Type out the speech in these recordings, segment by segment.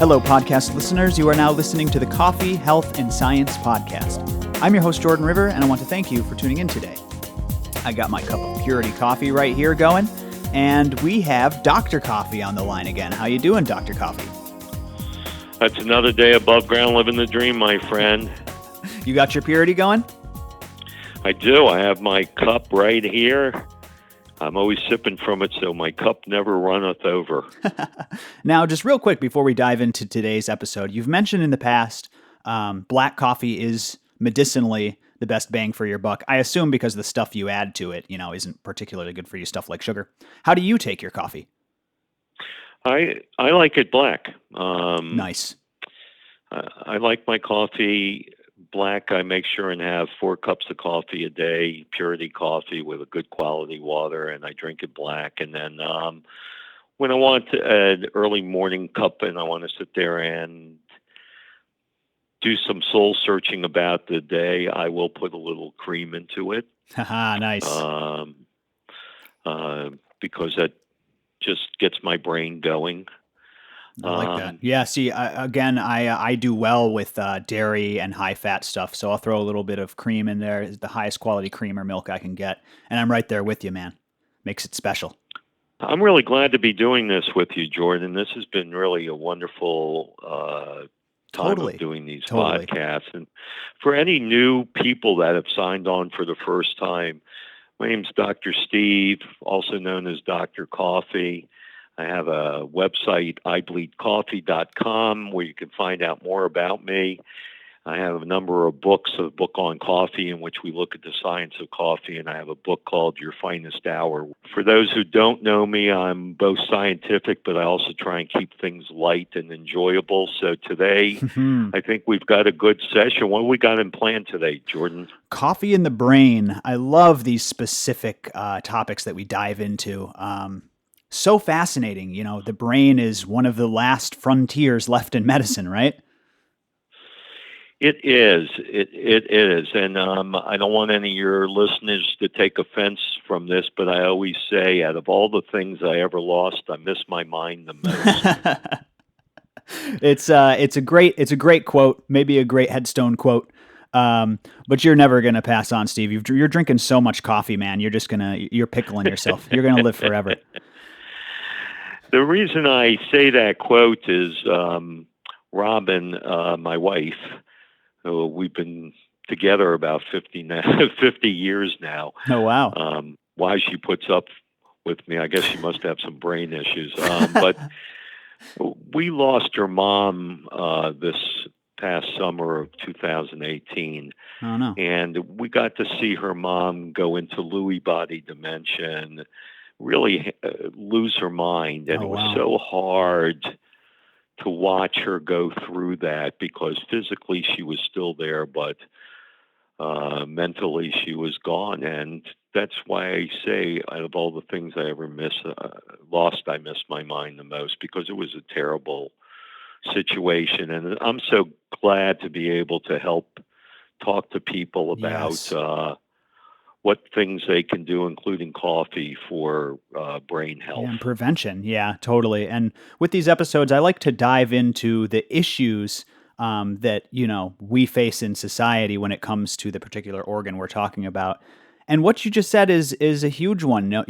Hello, podcast listeners. You are now listening to the Coffee, Health, and Science Podcast. I'm your host, Jordan River, and I want to thank you for tuning in today. I got my cup of Purity coffee right here going, and we have Dr. Coffee on the line again. How you doing, Dr. Coffee? That's another day above ground living the dream, my friend. You got your Purity going? I do. I have my cup right here. I'm always sipping from it, so my cup never runneth over. Now, just real quick before we dive into today's episode, you've mentioned in the past black coffee is medicinally the best bang for your buck. I assume because the stuff you add to it, isn't particularly good for you, stuff like sugar. How do you take your coffee? I like it black. Nice. I like my coffee black. I make sure and have 4 cups of coffee a day, Purity coffee with a good quality water, and I drink it black. And then when I want an early morning cup and I want to sit there and do some soul searching about the day, I will put a little cream into it. Haha, nice. Because that just gets my brain going. I like that. Yeah, see, I do well with dairy and high-fat stuff, so I'll throw a little bit of cream in there. It's the highest quality cream or milk I can get, and I'm right there with you, man. Makes it special. I'm really glad to be doing this with you, Jordan. This has been really a wonderful time of doing these podcasts. And for any new people that have signed on for the first time, my name's Dr. Steve, also known as Dr. Coffee. I have a website, ibleedcoffee.com, where you can find out more about me. I have a number of books, a book on coffee in which we look at the science of coffee, and I have a book called Your Finest Hour. For those who don't know me, I'm both scientific, but I also try and keep things light and enjoyable. So today, I think we've got a good session. What do we got in plan today, Jordan? Coffee in the brain. I love these specific topics that we dive into. So fascinating. The brain is one of the last frontiers left in medicine, right? It is. It is. And I don't want any of your listeners to take offense from this, but I always say out of all the things I ever lost, I miss my mind the most. It's a great quote, maybe a great headstone quote. But you're never going to pass on, Steve. You're drinking so much coffee, man. You're pickling yourself. You're going to live forever. The reason I say that quote is Robin, my wife, who we've been together about 50 years now. Oh, wow. Why she puts up with me, I guess she must have some brain issues. But we lost her mom this past summer of 2018. Oh, no. And we got to see her mom go into Lewy body dementia and really lose her mind. And it was so hard to watch her go through that because physically she was still there, but mentally she was gone. And that's why I say out of all the things I ever lost, I miss my mind the most because it was a terrible situation. And I'm so glad to be able to help talk to people about what things they can do, including coffee, for brain health. And prevention. Yeah, totally. And with these episodes, I like to dive into the issues that, we face in society when it comes to the particular organ we're talking about. And what you just said is a huge one. I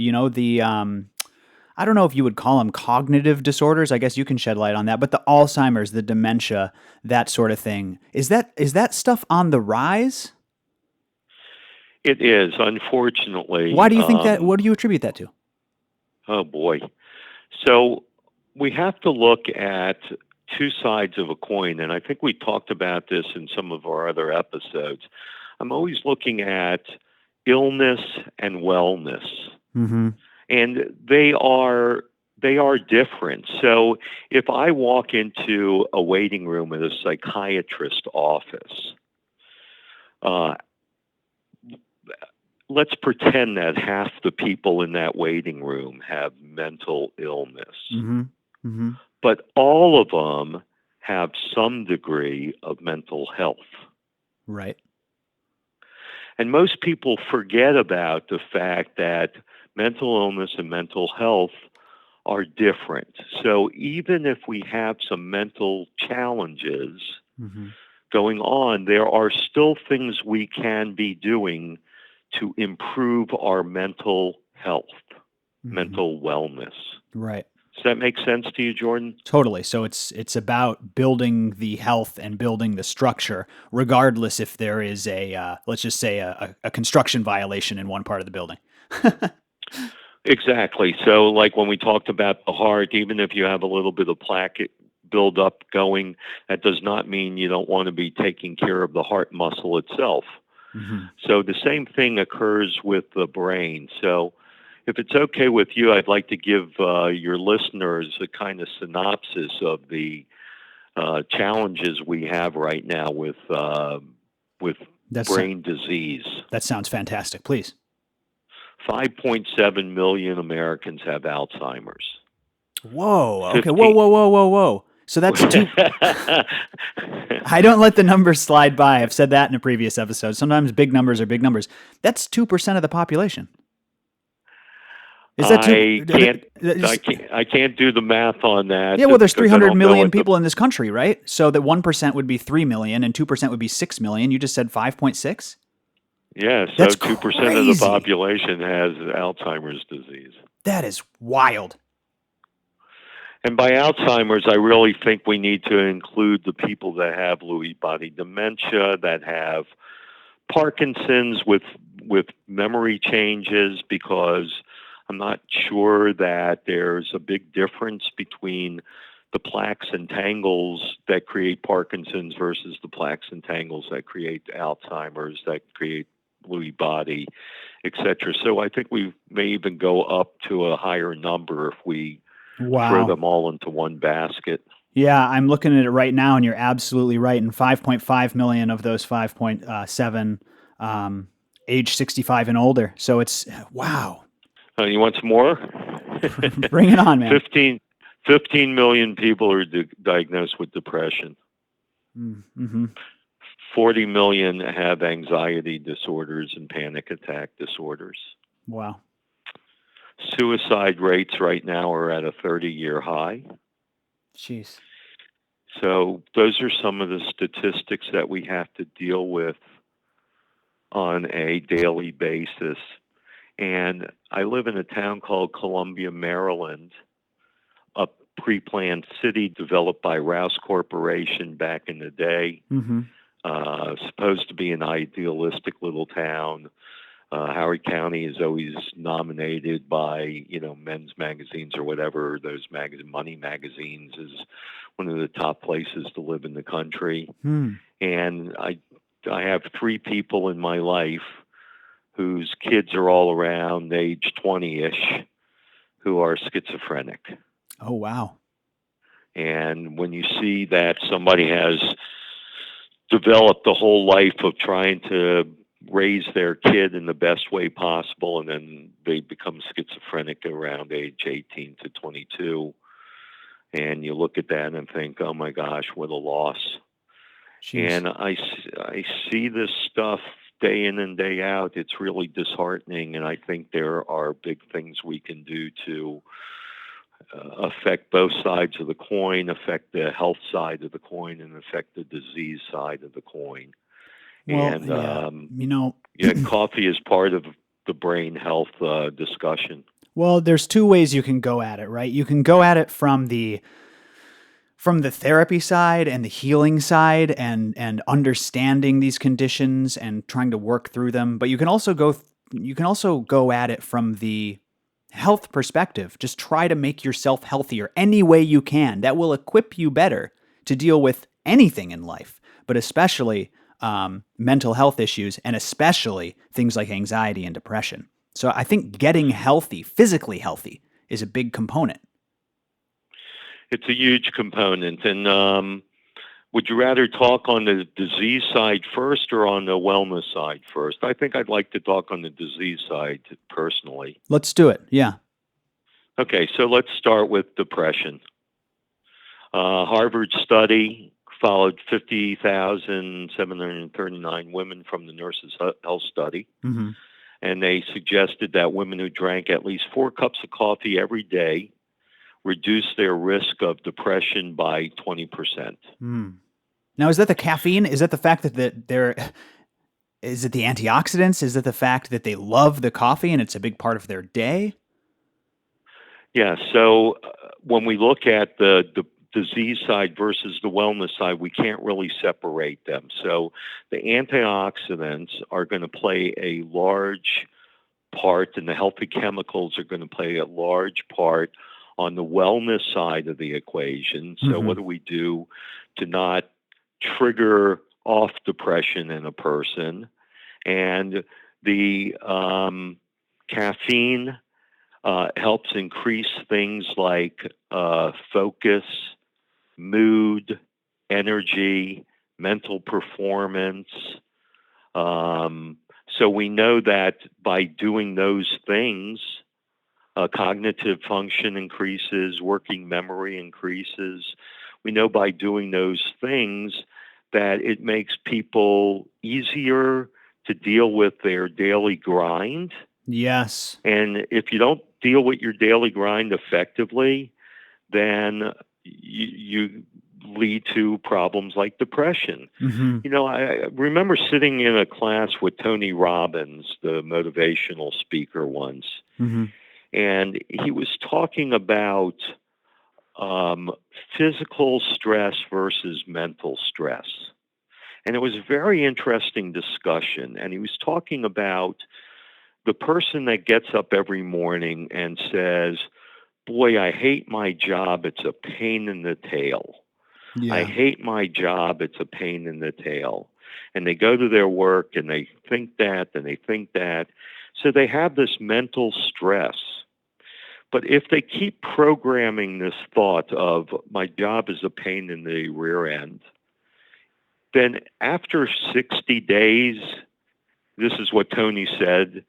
don't know if you would call them cognitive disorders. I guess you can shed light on that. But the Alzheimer's, the dementia, that sort of thing. Is that stuff on the rise? It is, unfortunately. Why do you think that? What do you attribute that to? Oh, boy. So we have to look at two sides of a coin, and I think we talked about this in some of our other episodes. I'm always looking at illness and wellness, and they are different. So if I walk into a waiting room at a psychiatrist's office, let's pretend that half the people in that waiting room have mental illness. But all of them have some degree of mental health. Right. And most people forget about the fact that mental illness and mental health are different. So even if we have some mental challenges Mm-hmm. going on, there are still things we can be doing to improve our mental health, Mm-hmm. mental wellness. Right. Does that make sense to you, Jordan? Totally. So it's about building the health and building the structure, regardless if there is a let's just say a construction violation in one part of the building. Exactly. So, like when we talked about the heart, even if you have a little bit of plaque buildup going, that does not mean you don't want to be taking care of the heart muscle itself. Mm-hmm. So, the same thing occurs with the brain. So, if it's okay with you, I'd like to give your listeners a kind of synopsis of the challenges we have right now with That's brain disease. that sounds fantastic. Please. 5.7 million Americans have Alzheimer's. Whoa. Okay. Whoa. 15. Whoa. Whoa. Whoa. Whoa. So that's two. I don't let the numbers slide by. I've said that in a previous episode. Sometimes big numbers are big numbers. That's 2% of the population. Is that two? I can't. I can't do the math on that Yeah, well, there's because I 300 don't know million what the. people in this country, right? So that 1% would be 3 million and 2% would be 6 million. You just said 5.6? Yeah, That's so 2% of the crazy. population has Alzheimer's disease. That is wild. And by Alzheimer's, I really think we need to include the people that have Lewy body dementia, that have Parkinson's with memory changes, because I'm not sure that there's a big difference between the plaques and tangles that create Parkinson's versus the plaques and tangles that create Alzheimer's, that create Lewy body, et cetera. So I think we may even go up to a higher number if we throw Wow. them all into one basket. Yeah, I'm looking at it right now, and you're absolutely right. And 5.5 million of those 5.7 age 65 and older. So it's wow. You want some more? Bring it on, man. 15 million people are diagnosed with depression. Mm-hmm. 40 million have anxiety disorders and panic attack disorders. Wow. Suicide rates right now are at a 30-year high. Jeez. So those are some of the statistics that we have to deal with on a daily basis. And I live in a town called Columbia, Maryland, a pre-planned city developed by Rouse Corporation back in the day. Mm-hmm. Supposed to be an idealistic little town. Howard County is always nominated by, Men's Magazines or whatever, those money magazines, is one of the top places to live in the country. Hmm. And I have three people in my life whose kids are all around age 20-ish who are schizophrenic. Oh, wow. And when you see that somebody has developed a whole life of trying to raise their kid in the best way possible, and then they become schizophrenic around age 18 to 22, and you look at that and think, oh my gosh, what a loss. Jeez. And I see this stuff day in and day out. It's really disheartening, and I think there are big things we can do to affect both sides of the coin, affect the health side of the coin, and affect the disease side of the coin. Well, And yeah, coffee is part of the brain health discussion. well, there's two ways you can go at it, right? You can go at it from the therapy side and the healing side, and understanding these conditions and trying to work through them. But you can also go at it from the health perspective. Just try to make yourself healthier any way you can. That will equip you better to deal with anything in life, but especially mental health issues, and especially things like anxiety and depression. So I think getting healthy, physically healthy, is a big component. It's a huge component. And would you rather talk on the disease side first or on the wellness side first? I think I'd like to talk on the disease side personally. Let's do it. Yeah. Okay, so let's start with depression. Harvard study followed 50,739 women from the Nurses' Health Study, Mm-hmm. and they suggested that women who drank at least 4 cups of coffee every day reduce their risk of depression by 20%. Hmm. Now, is that the caffeine? Is that the fact that they're is it the antioxidants? Is it the fact that they love the coffee and it's a big part of their day? Yeah. So when we look at the disease side versus the wellness side, we can't really separate them. So the antioxidants are going to play a large part, and the healthy chemicals are going to play a large part on the wellness side of the equation. So Mm-hmm. what do we do to not trigger off depression in a person? And the caffeine helps increase things like focus, mood, energy, mental performance. So we know that by doing those things, cognitive function increases, working memory increases. We know by doing those things that it makes people easier to deal with their daily grind. Yes. And if you don't deal with your daily grind effectively, then you lead to problems like depression. Mm-hmm. I remember sitting in a class with Tony Robbins, the motivational speaker, once, Mm-hmm. and he was talking about physical stress versus mental stress. And it was a very interesting discussion. And he was talking about the person that gets up every morning and says, "Boy, I hate my job. It's a pain in the tail. I Yeah. hate my job. It's a pain in the tail." And they go to their work and they think that and they think that. So they have this mental stress. But if they keep programming this thought of my job is a pain in the rear end, then after 60 days, this is what Tony said,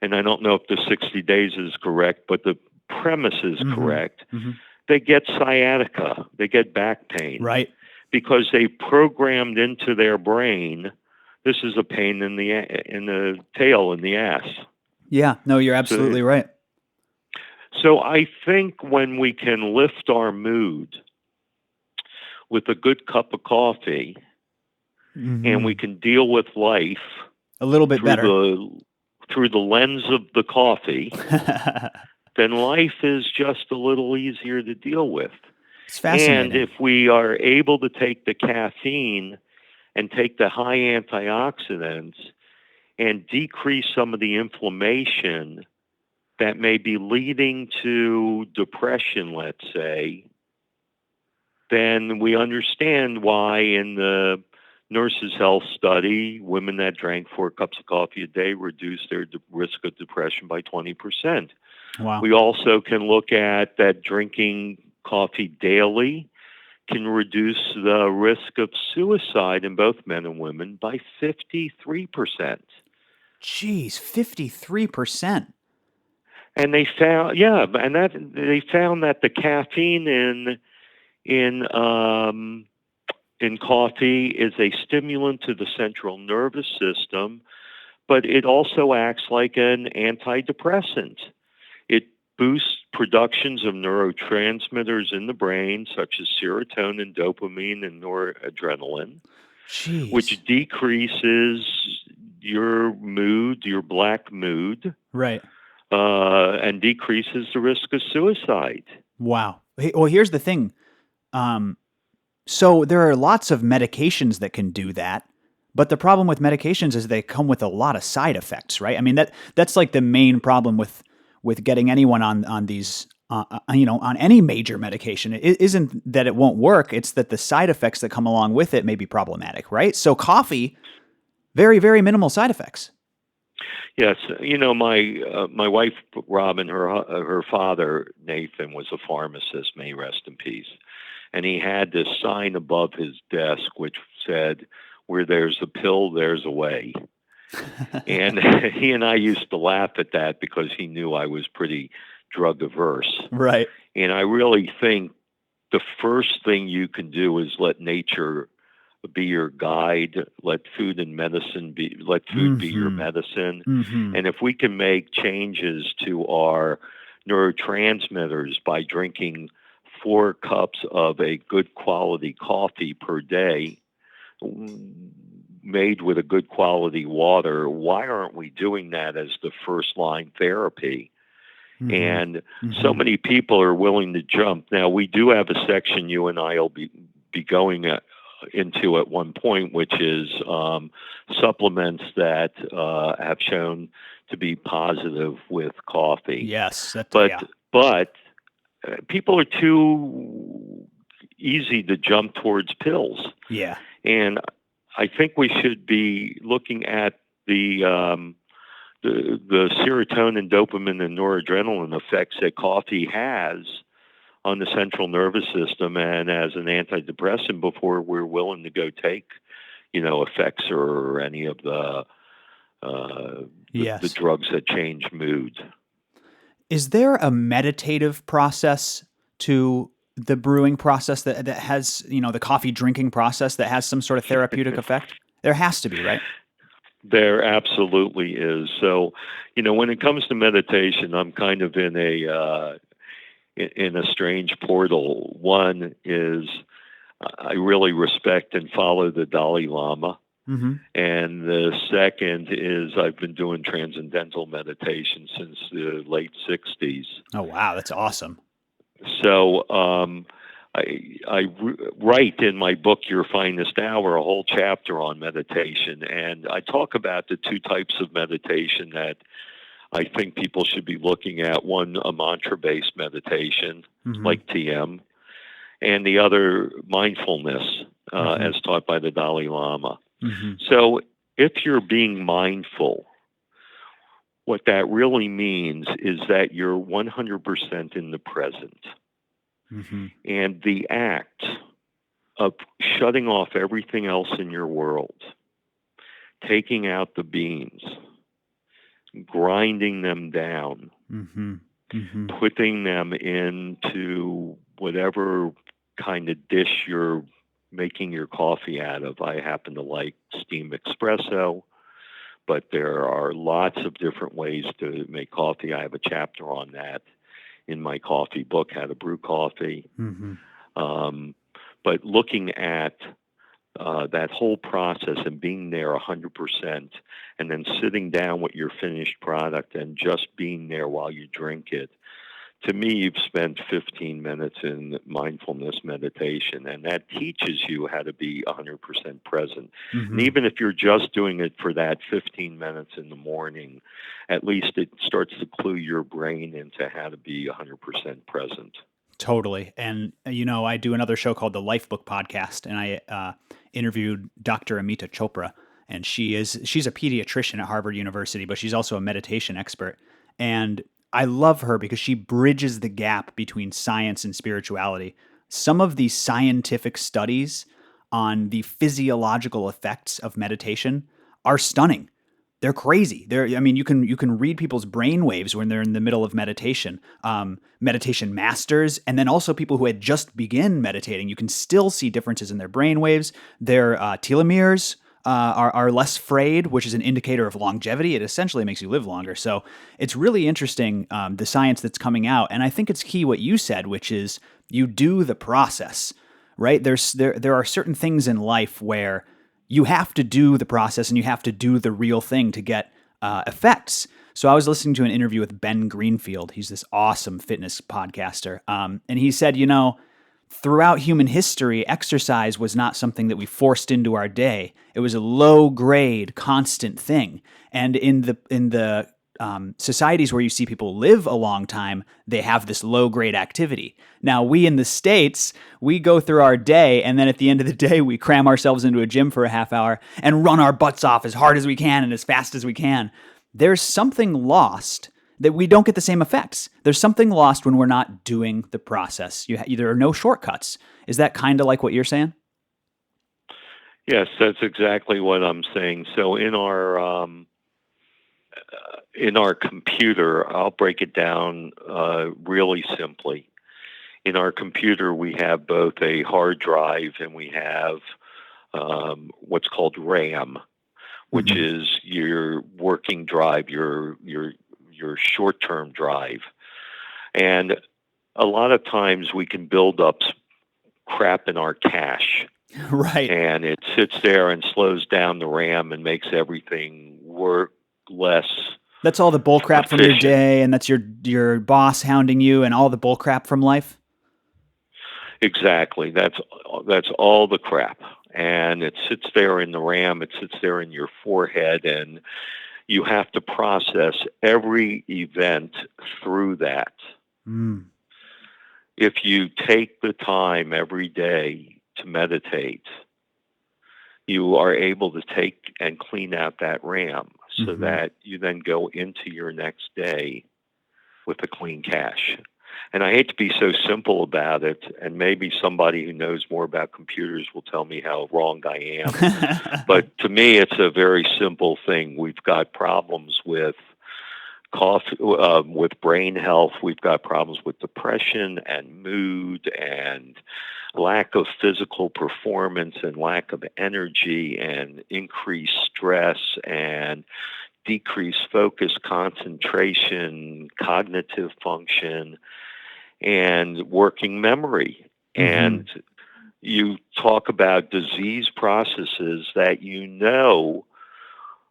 and I don't know if the 60 days is correct, but the premise is Mm-hmm. correct. Mm-hmm. They get sciatica, they get back pain, Right. because they programmed into their brain, this is a pain in the tail, in the ass. Yeah. No, you're So, absolutely right. so I think when we can lift our mood with a good cup of coffee, and we Mm-hmm. can deal with life A little bit through better. the lens of the coffee, then life is just a little easier to deal with. It's And fascinating. if we are able to take the caffeine and take the high antioxidants and decrease some of the inflammation that may be leading to depression, let's say, then we understand why in the Nurses' Health Study, women that drank 4 cups of coffee a day reduced their risk of depression by 20%. Wow. We also can look at that drinking coffee daily can reduce the risk of suicide in both men and women by 53%. Jeez, 53%. And they found, yeah, and that they found that the caffeine in in coffee is a stimulant to the central nervous system, but it also acts like an antidepressant. It boosts productions of neurotransmitters in the brain, such as serotonin, dopamine, and noradrenaline, Jeez. which decreases your mood, your black mood, Right. and decreases the risk of suicide. Wow. Well, here's the thing. Um, so there are lots of medications that can do that, but the problem with medications is they come with a lot of side effects, right? I mean that's like the main problem with getting anyone on these on any major medication. It isn't that it won't work; it's that the side effects that come along with it may be problematic, right? So coffee, very minimal side effects. Yes, my wife Robin, her father Nathan was a pharmacist. May he rest in peace. And he had this sign above his desk which said, "Where there's a pill, there's a way." And he and I used to laugh at that because he knew I was pretty drug averse. Right. And I really think the first thing you can do is let nature be your guide. Let food be your Mm-hmm. medicine. Mm-hmm. And if we can make changes to our neurotransmitters by drinking 4 cups of a good quality coffee per day made with a good quality water. Why aren't we doing that as the first line therapy? Mm-hmm. And so Mm-hmm. many people are willing to jump. Now, we do have a section you and I will be going into at one point, which is supplements that have shown to be positive with coffee. Yes, that But yeah. but people are too easy to jump towards pills, Yeah. and I think we should be looking at the serotonin, dopamine, and noradrenaline effects that coffee has on the central nervous system, and as an antidepressant before we're willing to go take, effects or any of the Yes. drugs that change mood. Is there a meditative process to the brewing process that has, the coffee drinking process that has some sort of therapeutic effect? There has to be, right? There absolutely is. So, when it comes to meditation, I'm kind of in a strange portal. One is I really respect and follow the Dalai Lama. Mm-hmm. And the second is I've been doing transcendental meditation since the late 60s. Oh, wow. That's awesome. So I write in my book, Your Finest Hour, a whole chapter on meditation. And I talk about the 2 types of meditation that I think people should be looking at. One, a mantra-based meditation, Mm-hmm. like TM, and the other, mindfulness, Mm-hmm. as taught by the Dalai Lama. Mm-hmm. So if you're being mindful, what that really means is that you're 100% in the present. Mm-hmm. And the act of shutting off everything else in your world, taking out the beans, grinding them down, Mm-hmm. Mm-hmm. putting them into whatever kind of dish you're making your coffee out of. I happen to like steam espresso, but there are lots of different ways to make coffee. I have a chapter on that in my coffee book, How to Brew Coffee. Mm-hmm. But looking at that whole process and being there 100%, and then sitting down with your finished product and just being there while you drink it. To me, you've spent 15 minutes in mindfulness meditation, and that teaches you how to be 100% present. Mm-hmm. And even if you're just doing it for that 15 minutes in the morning, at least it starts to clue your brain into how to be 100% present. Totally. And, I do another show called the Lifebook Podcast, and I interviewed Dr. Amita Chopra, and she's a pediatrician at Harvard University, but she's also a meditation expert. And I love her because she bridges the gap between science and spirituality. Some of the scientific studies on the physiological effects of meditation are stunning. They're crazy. You can read people's brain waves when they're in the middle of meditation. Meditation masters, and then also people who had just begun meditating, you can still see differences in their brain waves. Their telomeres are less frayed, which is an indicator of longevity. It essentially makes you live longer. So it's really interesting, the science that's coming out. And I think it's key what you said, which is you do the process, right? There are certain things in life where you have to do the process and you have to do the real thing to get effects. So I was listening to an interview with Ben Greenfield. He's this awesome fitness podcaster. And he said, throughout human history, exercise was not something that we forced into our day. It was a low grade, constant thing. And in the societies where you see people live a long time, they have this low grade activity. Now, we in the States, we go through our day, and then at the end of the day, we cram ourselves into a gym for a half hour and run our butts off as hard as we can and as fast as we can. There's something lost that we don't get the same effects. There's something lost when we're not doing the process. There are no shortcuts. Is that kind of like what you're saying? Yes, that's exactly what I'm saying. So in our computer, I'll break it down really simply. In our computer, we have both a hard drive and we have what's called RAM, which Mm-hmm. is your working drive, your short-term drive. And a lot of times we can build up crap in our cache. Right. And it sits there and slows down the RAM and makes everything work less. That's all the bull crap efficient. From your day, and that's your boss hounding you, and all the bull crap from life. Exactly. That's all the crap, and it sits there in the RAM. It sits there in your forehead, and you have to process every event through that. If you take the time every day to meditate, you are able to take and clean out that RAM so that you then go into your next day with a clean cache. And I hate to be so simple about it, and maybe somebody who knows more about computers will tell me how wrong I am. But to me, it's a very simple thing. We've got problems with with brain health. We've got problems with depression and mood and lack of physical performance and lack of energy and increased stress and decreased focus, concentration, cognitive function, and working memory. And you talk about disease processes that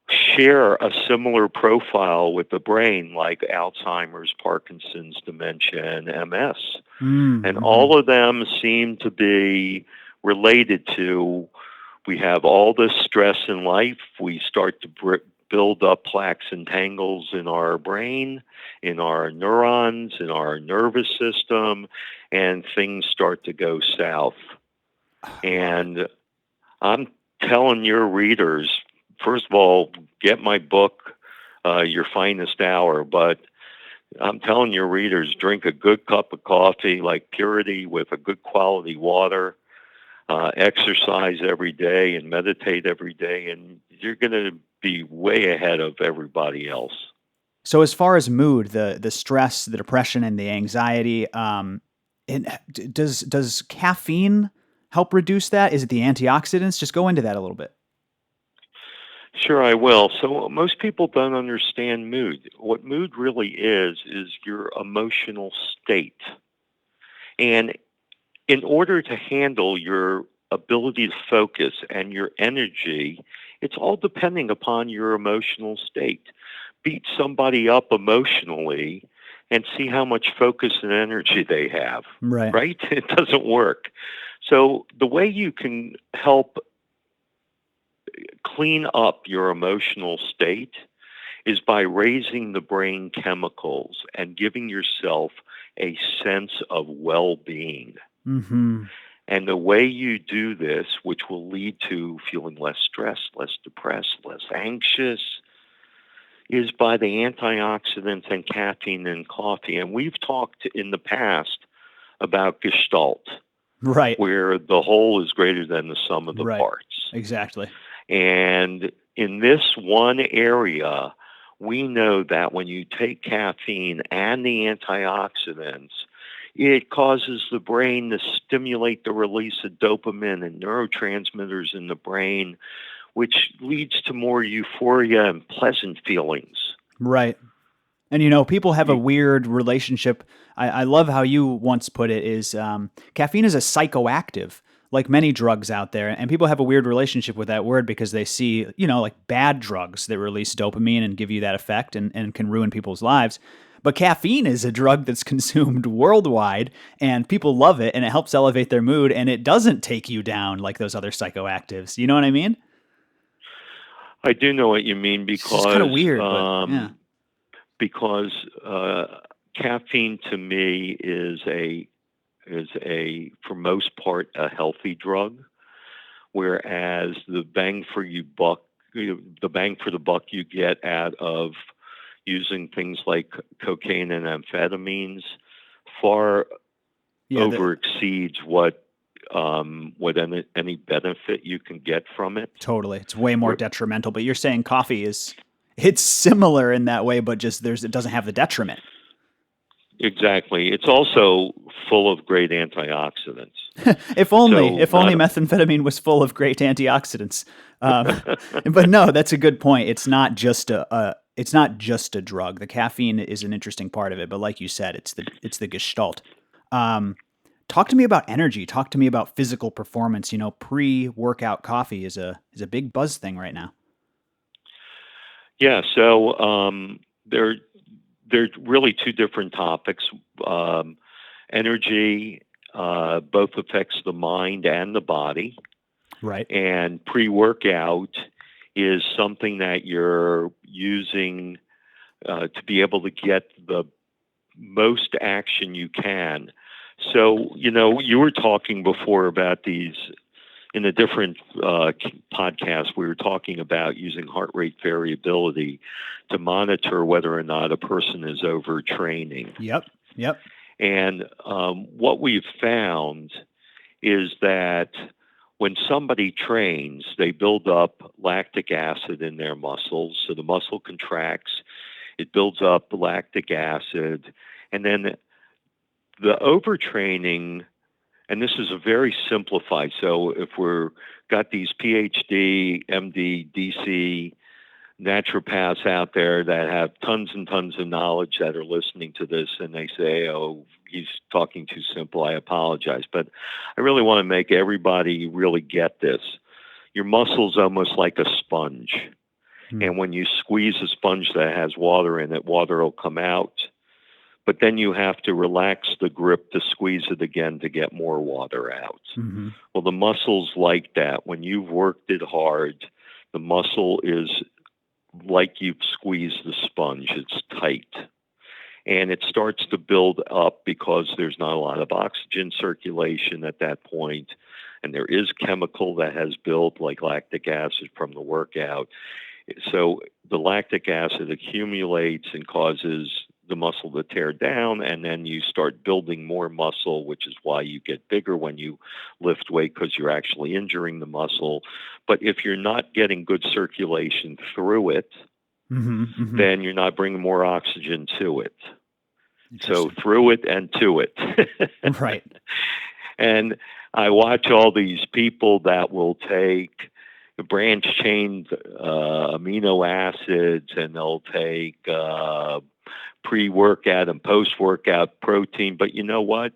share a similar profile with the brain, like Alzheimer's, Parkinson's, dementia, and MS. And all of them seem to be related to, we have all this stress in life, we start to build up plaques and tangles in our brain, in our neurons, in our nervous system, and things start to go south. And I'm telling your readers, first of all, get my book, Your Finest Hour, but I'm telling your readers, drink a good cup of coffee like Purity with a good quality water, exercise every day and meditate every day, and you're going to be way ahead of everybody else. So as far as mood, the stress, the depression, and the anxiety, does caffeine help reduce that? Is it the antioxidants? Just go into that a little bit. Sure, I will. So most people don't understand mood. What mood really is your emotional state. And in order to handle your ability to focus and your energy, it's all depending upon your emotional state. Beat somebody up emotionally and see how much focus and energy they have. Right? It doesn't work. So the way you can help clean up your emotional state is by raising the brain chemicals and giving yourself a sense of well-being. And the way you do this, which will lead to feeling less stressed, less depressed, less anxious, is by the antioxidants and caffeine in coffee. And we've talked in the past about Gestalt, where the whole is greater than the sum of the parts. Exactly. And in this one area, we know that when you take caffeine and the antioxidants, it causes the brain to stimulate the release of dopamine and neurotransmitters in the brain, which leads to more euphoria and pleasant feelings. Right. And, people have a weird relationship. I love how you once put it is caffeine is a psychoactive, like many drugs out there. And people have a weird relationship with that word because they see, like bad drugs that release dopamine and give you that effect and can ruin people's lives. But caffeine is a drug that's consumed worldwide, and people love it, and it helps elevate their mood, and it doesn't take you down like those other psychoactives. You know what I mean? I do know what you mean because it's kind of weird, but yeah. Because caffeine to me is for most part a healthy drug, whereas the bang for the buck you get out of using things like cocaine and amphetamines far overexceeds what any benefit you can get from it. Totally. It's way more detrimental, but you're saying coffee it's similar in that way, but just it doesn't have the detriment. Exactly. It's also full of great antioxidants. If only methamphetamine was full of great antioxidants. But no, that's a good point. It's not just a it's not just a drug. The caffeine is an interesting part of it, but like you said, it's the gestalt. Um, Talk to me about energy. Talk to me about physical performance. Pre-workout coffee is a big buzz thing right now. Yeah, so they're really two different topics. Um, Energy both affects the mind and the body, Right. and pre-workout is something that you're using to be able to get the most action you can. So, you were talking before about these in a different podcast. We were talking about using heart rate variability to monitor whether or not a person is overtraining. Yep. Yep. And what we've found is that when somebody trains, they build up lactic acid in their muscles. So the muscle contracts, it builds up lactic acid, and then the overtraining, and this is a very simplified. So if we're got these PhD, MD, DC naturopaths out there that have tons and tons of knowledge that are listening to this, and they say, "Oh, he's talking too simple. I apologize." But I really want to make everybody really get this. Your muscle's almost like a sponge. Hmm. And when you squeeze a sponge that has water in it, water will come out. But then you have to relax the grip to squeeze it again to get more water out. Mm-hmm. Well, the muscle's like that. When you've worked it hard, the muscle is like you've squeezed the sponge. It's tight. And it starts to build up because there's not a lot of oxygen circulation at that point, and there is chemical that has built, like lactic acid from the workout. So the lactic acid accumulates and causes the muscle to tear down, and then you start building more muscle, which is why you get bigger when you lift weight, because you're actually injuring the muscle. But if you're not getting good circulation through it, Mm-hmm. Mm-hmm. then you're not bringing more oxygen to it. So Interesting. through it and to it. Right. And I watch all these people that will take branch chain amino acids, and they'll take pre-workout and post-workout protein. But you know what?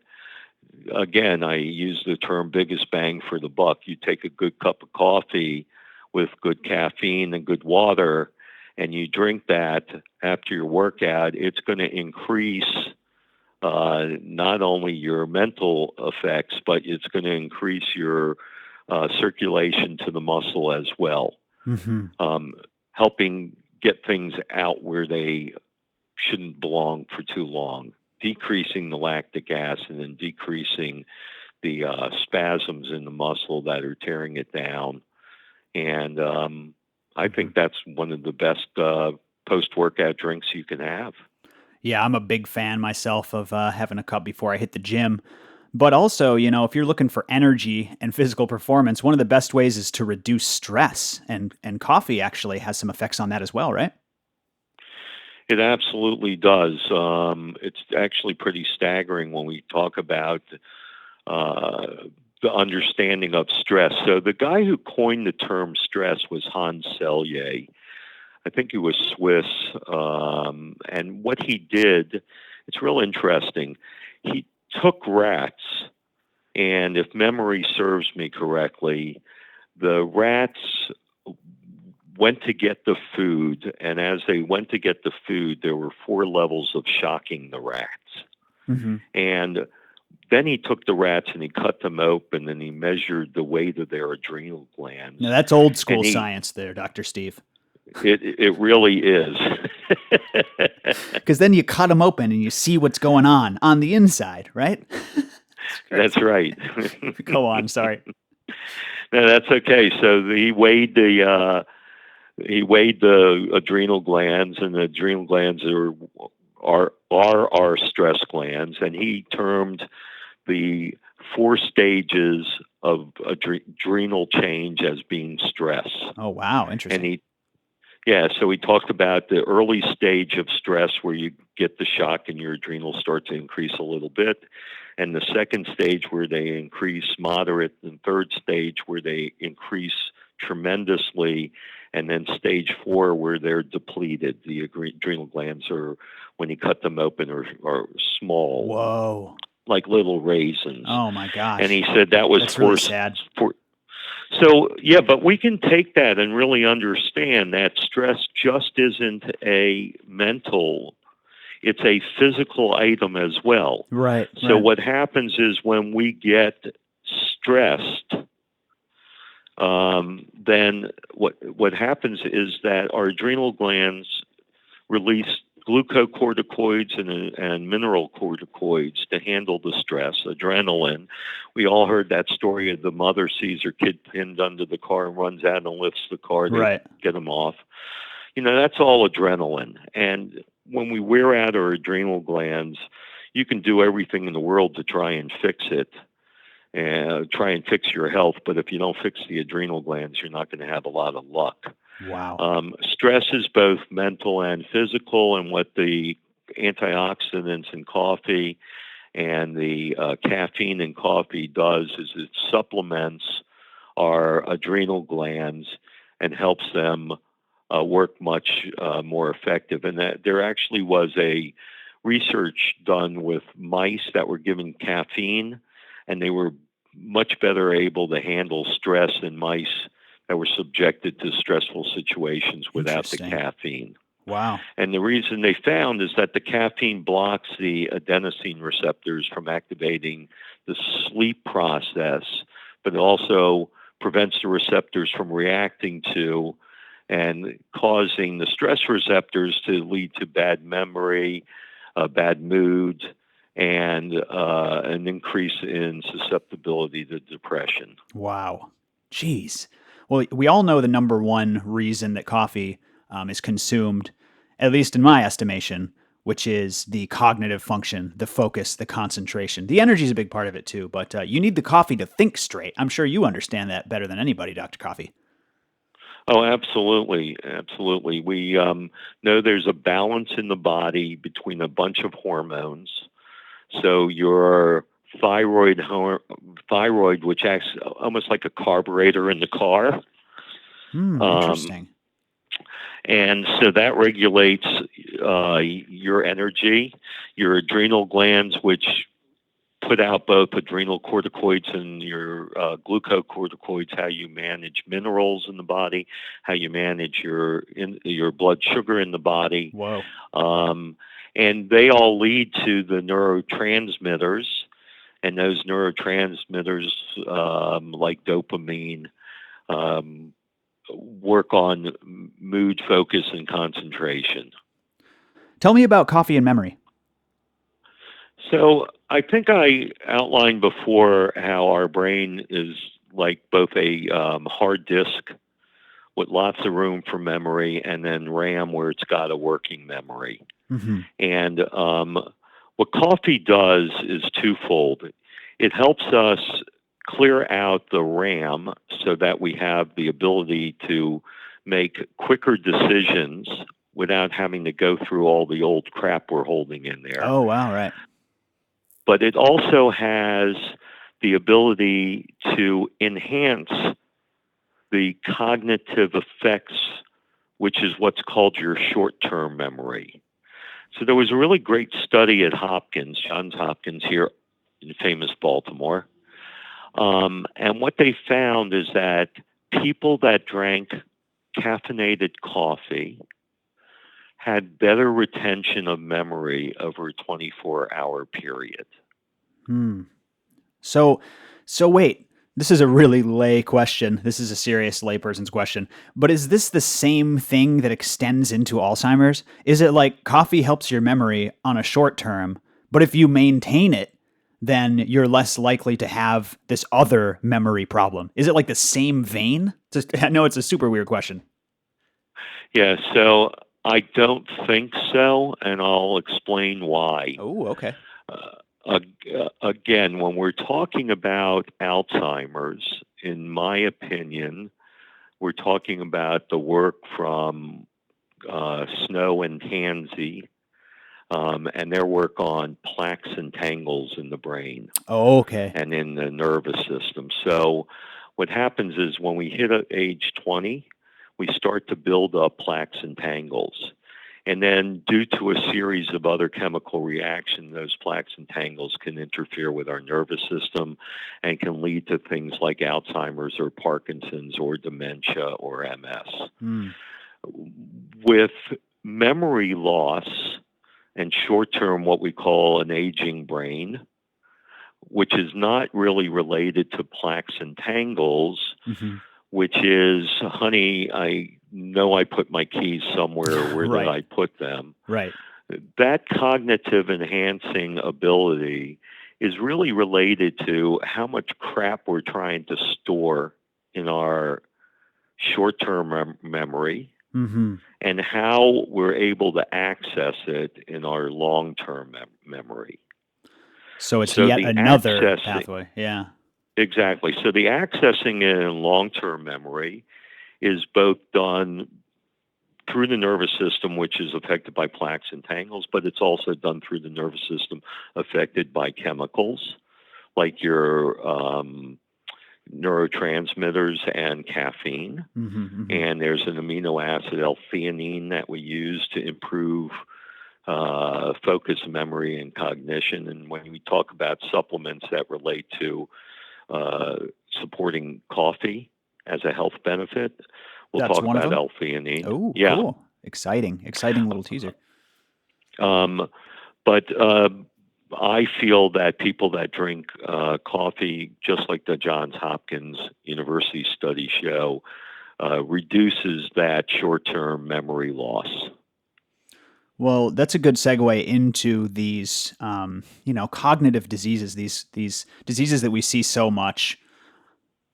Again, I use the term biggest bang for the buck. You take a good cup of coffee with good caffeine and good water, and you drink that after your workout, it's going to increase not only your mental effects, but it's going to increase your circulation to the muscle as well, Mm-hmm. helping get things out where they shouldn't belong for too long, decreasing the lactic acid and decreasing the spasms in the muscle that are tearing it down. And I Mm-hmm. think that's one of the best post-workout drinks you can have. Yeah, I'm a big fan myself of having a cup before I hit the gym. But also, if you're looking for energy and physical performance, one of the best ways is to reduce stress, and coffee actually has some effects on that as well, right? It absolutely does. It's actually pretty staggering when we talk about uh, the understanding of stress. So the guy who coined the term stress was Hans Selye. I think he was Swiss. And what he did, it's real interesting. He took rats, and if memory serves me correctly, the rats went to get the food, and as they went to get the food, there were 4 levels of shocking the rats. Mm-hmm. And then he took the rats and he cut them open and he measured the weight of their adrenal glands. Now that's old And school science there, Dr. Steve. it really is. Because then you cut them open and you see what's going on the inside, right? That's right. Go on. Sorry. No, that's okay. So he weighed the adrenal glands, and the adrenal glands are our stress glands, and he termed the 4 stages of adrenal change as being stress. Oh, wow. And Interesting. so we talked about the early stage of stress where you get the shock and your adrenals start to increase a little bit, and the second stage where they increase moderate, and third stage where they increase tremendously, and then stage 4 where they're depleted. The adrenal glands are, when you cut them open, are small, Whoa. like little raisins. Oh my gosh. And he said that was That's really sad. So, yeah, but we can take that and really understand that stress just isn't a mental, it's a physical item as well. Right. So what happens is when we get stressed, then what happens is that our adrenal glands release glucocorticoids and mineral corticoids to handle the stress, adrenaline. We all heard that story of the mother sees her kid pinned under the car and runs out and lifts the car to get him off. That's all adrenaline. And when we wear out our adrenal glands, you can do everything in the world to try and fix it and try and fix your health. But if you don't fix the adrenal glands, you're not going to have a lot of luck. Wow. Stress is both mental and physical, and what the antioxidants in coffee and the caffeine in coffee does is it supplements our adrenal glands and helps them work much more effective. And that there actually was a research done with mice that were given caffeine, and they were much better able to handle stress than mice that were subjected to stressful situations without the caffeine. Wow. And the reason they found is that the caffeine blocks the adenosine receptors from activating the sleep process, but it also prevents the receptors from reacting to and causing the stress receptors to lead to bad memory, bad mood, and an increase in susceptibility to depression. Wow. Jeez. Well, we all know the number one reason that coffee is consumed, at least in my estimation, which is the cognitive function, the focus, the concentration. The energy is a big part of it too, but you need the coffee to think straight. I'm sure you understand that better than anybody, Dr. Coffee. Oh, absolutely. Absolutely. We know there's a balance in the body between a bunch of hormones. So your thyroid, which acts almost like a carburetor in the car. Interesting. And so that regulates your energy, your adrenal glands, which put out both adrenal corticoids and your glucocorticoids, how you manage minerals in the body, how you manage your blood sugar in the body. Whoa. And they all lead to the neurotransmitters, and those neurotransmitters, like dopamine, work on mood, focus, and concentration. Tell me about coffee and memory. So I think I outlined before how our brain is like both a hard disk with lots of room for memory, and then RAM where it's got a working memory. Mm-hmm. And what coffee does is twofold. It helps us clear out the RAM so that we have the ability to make quicker decisions without having to go through all the old crap we're holding in there. Oh, wow, right. But it also has the ability to enhance the cognitive effects, which is what's called your short-term memory. So there was a really great study at Johns Hopkins here in famous Baltimore. And what they found is that people that drank caffeinated coffee had better retention of memory over a 24-hour period. So wait, this is a really lay question. This is a serious layperson's question. But is this the same thing that extends into Alzheimer's? Is it like coffee helps your memory on a short term, but if you maintain it, then you're less likely to have this other memory problem? Is it like the same vein? I know it's a super weird question. Yeah, so I don't think so, and I'll explain why. Oh, okay. Again, when we're talking about Alzheimer's, in my opinion, we're talking about the work from Snow and Tansey, and their work on plaques and tangles in the brain. Oh, okay. And in the nervous system. So what happens is when we hit age 20, we start to build up plaques and tangles. And then, due to a series of other chemical reactions, those plaques and tangles can interfere with our nervous system and can lead to things like Alzheimer's or Parkinson's or dementia or MS. Mm. With memory loss and short-term, what we call an aging brain, which is not really related to plaques and tangles, Mm-hmm. which is, honey, I know I put my keys somewhere. Where did Right. I put them? Right. That cognitive enhancing ability is really related to how much crap we're trying to store in our short-term memory Mm-hmm. and how we're able to access it in our long-term memory. So it's So yet the another accessing, pathway. Yeah. exactly. So the accessing it in long-term memory is both done through the nervous system, which is affected by plaques and tangles, but it's also done through the nervous system affected by chemicals like your neurotransmitters and caffeine. Mm-hmm. Mm-hmm. And there's an amino acid, L-theanine, that we use to improve focus, memory, and cognition. And when we talk about supplements that relate to supporting coffee as a health benefit, we'll That's talk one of about them. L-theanine. Oh, Yeah. cool. Exciting. Exciting little teaser. But I feel that people that drink coffee, just like the Johns Hopkins University study show, reduces that short-term memory loss. Well, that's a good segue into these, cognitive diseases. These diseases that we see so much: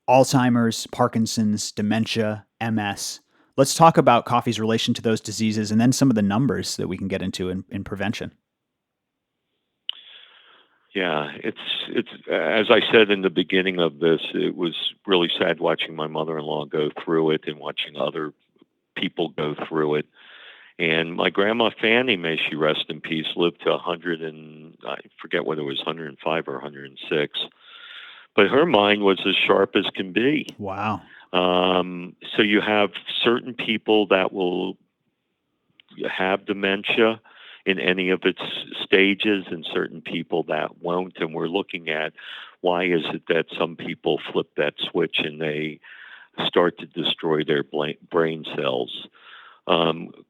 Alzheimer's, Parkinson's, dementia, MS. Let's talk about coffee's relation to those diseases, and then some of the numbers that we can get into in prevention. Yeah, it's as I said in the beginning of this, it was really sad watching my mother-in-law go through it and watching other people go through it. And my grandma Fanny, may she rest in peace, lived to 100 and I forget whether it was 105 or 106. But her mind was as sharp as can be. Wow. So you have certain people that will have dementia in any of its stages and certain people that won't. And we're looking at why is it that some people flip that switch and they start to destroy their brain cells.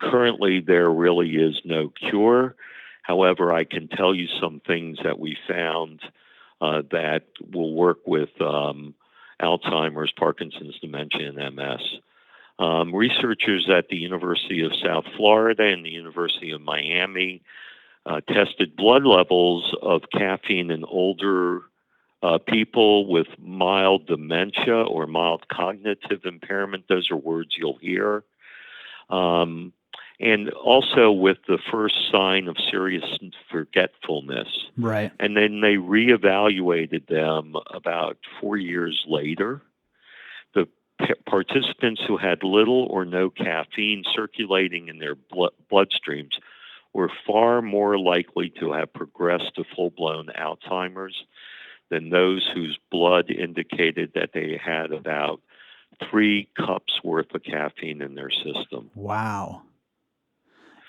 Currently, there really is no cure. However, I can tell you some things that we found that will work with Alzheimer's, Parkinson's, dementia, and MS. Researchers at the University of South Florida and the University of Miami tested blood levels of caffeine in older people with mild dementia or mild cognitive impairment. Those are words you'll hear. And also with the first sign of serious forgetfulness. Right. And then they reevaluated them about 4 years later. The participants who had little or no caffeine circulating in their bloodstreams were far more likely to have progressed to full-blown Alzheimer's than those whose blood indicated that they had about 3 cups worth of caffeine in their system. Wow.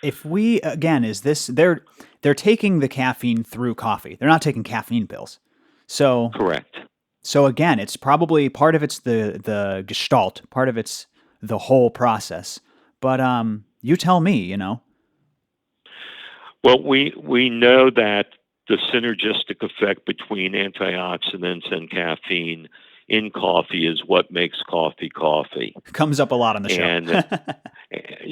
If we again, is this they're taking the caffeine through coffee. They're not taking caffeine pills. So Correct. So again, it's probably part of it's the gestalt, part of it's the whole process. But you tell me, Well, we know that the synergistic effect between antioxidants and caffeine in coffee is what makes coffee coffee. Comes up a lot on the show.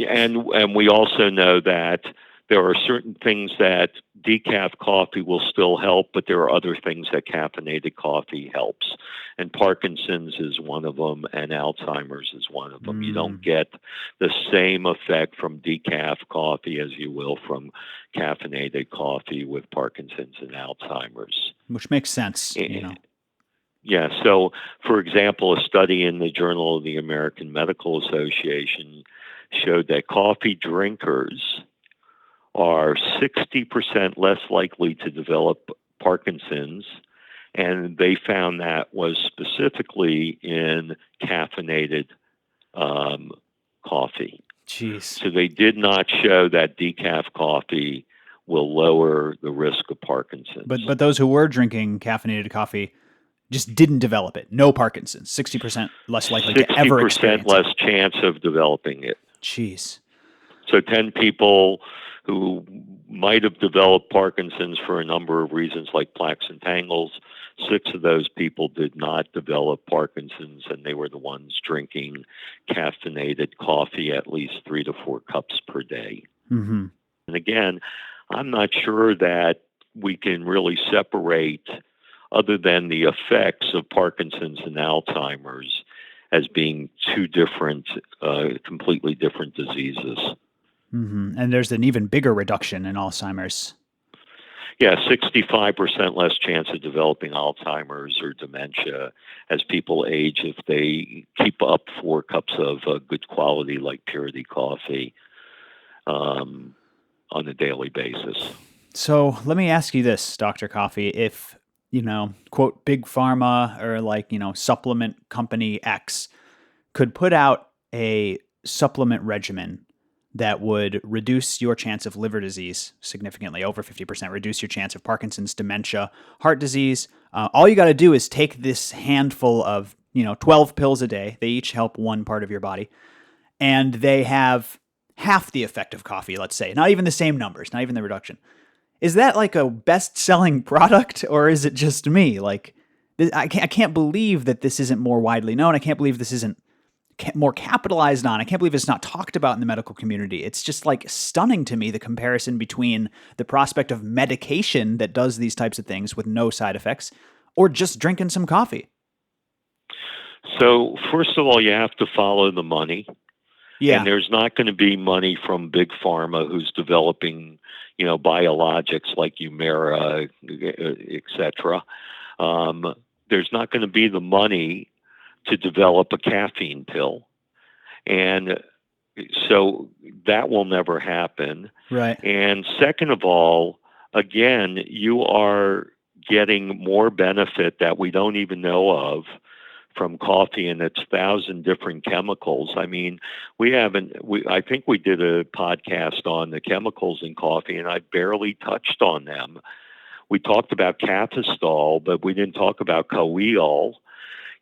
And we also know that there are certain things that decaf coffee will still help, but there are other things that caffeinated coffee helps. And Parkinson's is one of them, and Alzheimer's is one of them. You don't get the same effect from decaf coffee as you will from caffeinated coffee with Parkinson's and Alzheimer's. Which makes sense, Yeah, so for example, a study in the Journal of the American Medical Association showed that coffee drinkers are 60% less likely to develop Parkinson's, and they found that was specifically in caffeinated coffee. Jeez. So they did not show that decaf coffee will lower the risk of Parkinson's. But those who were drinking caffeinated coffee just didn't develop it. No Parkinson's. 60% less likely to ever experience 60% less chance of developing it. Jeez. So 10 people who might have developed Parkinson's for a number of reasons like plaques and tangles, 6 of those people did not develop Parkinson's, and they were the ones drinking caffeinated coffee at least 3 to 4 cups per day. Mm-hmm. And again, I'm not sure that we can really separate, other than the effects of Parkinson's and Alzheimer's, as being two different, completely different diseases. Mm-hmm. And there's an even bigger reduction in Alzheimer's. Yeah, 65% less chance of developing Alzheimer's or dementia as people age if they keep up 4 cups of good quality, like purity coffee, on a daily basis. So let me ask you this, Dr. Coffee. If, quote, big pharma or supplement company X could put out a supplement regimen that would reduce your chance of liver disease significantly, over 50%, reduce your chance of Parkinson's, dementia, heart disease. All you got to do is take this handful of, 12 pills a day. They each help one part of your body. And they have half the effect of coffee, let's say. Not even the same numbers, not even the reduction. Is that like a best-selling product, or is it just me? Like, I can't believe that this isn't more widely known. I can't believe this isn't more capitalized on. I can't believe it's not talked about in the medical community. It's just like stunning to me, the comparison between the prospect of medication that does these types of things with no side effects or just drinking some coffee. So first of all, you have to follow the money. Yeah. And there's not going to be money from big pharma who's developing, biologics like Humira, et cetera. There's not going to be the money to develop a caffeine pill. And so that will never happen. Right. And second of all, again, you are getting more benefit that we don't even know of from coffee and its 1,000 different chemicals. I mean, I think we did a podcast on the chemicals in coffee, and I barely touched on them. We talked about cafestol, but we didn't talk about coeol,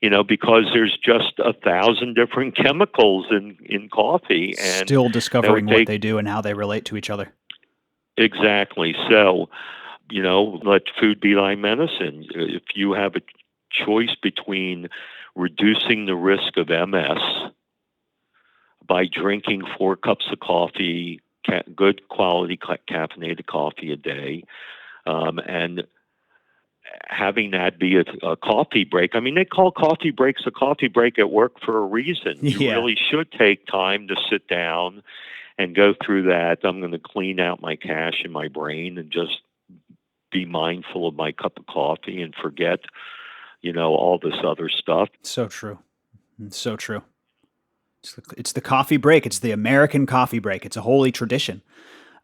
because there's just 1,000 different chemicals in coffee. And still discovering what they do and how they relate to each other. Exactly. So, let food be thy medicine. If you have a choice between reducing the risk of MS by drinking 4 cups of coffee, good quality caffeinated coffee a day, and having that be a coffee break. I mean, they call coffee breaks a coffee break at work for a reason. You really should take time to sit down and go through that. I'm going to clean out my cache in my brain and just be mindful of my cup of coffee and forget all this other stuff. So true. It's so true. It's the coffee break. It's the American coffee break. It's a holy tradition.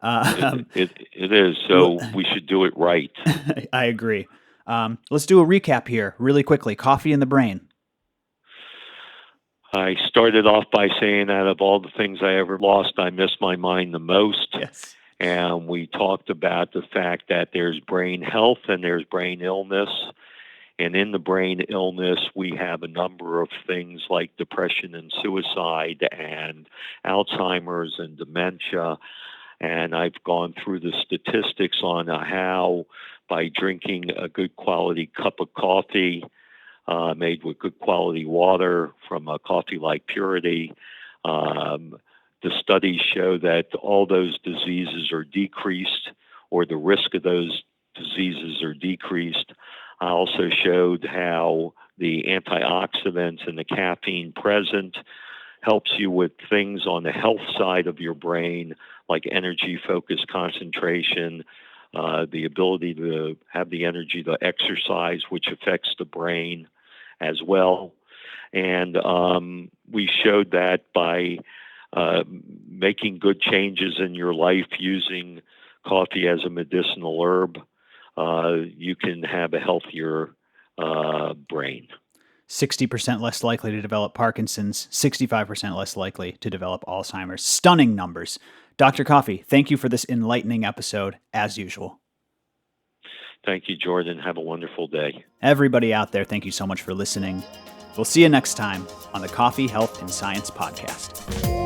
It is. So we should do it right. I agree. Let's do a recap here really quickly. Coffee in the brain. I started off by saying that of all the things I ever lost, I miss my mind the most. Yes. And we talked about the fact that there's brain health and there's brain illness. And in the brain illness, we have a number of things like depression and suicide and Alzheimer's and dementia. And I've gone through the statistics on how by drinking a good quality cup of coffee made with good quality water from a coffee like purity, the studies show that all those diseases are decreased, or the risk of those diseases are decreased. I also showed how the antioxidants and the caffeine present helps you with things on the health side of your brain, like energy, focus, concentration, the ability to have the energy to exercise, which affects the brain as well. And we showed that by making good changes in your life using coffee as a medicinal herb, you can have a healthier brain. 60% less likely to develop Parkinson's, 65% less likely to develop Alzheimer's. Stunning numbers. Dr. Coffey, thank you for this enlightening episode, as usual. Thank you, Jordan. Have a wonderful day. Everybody out there, thank you so much for listening. We'll see you next time on the Coffee, Health, and Science podcast.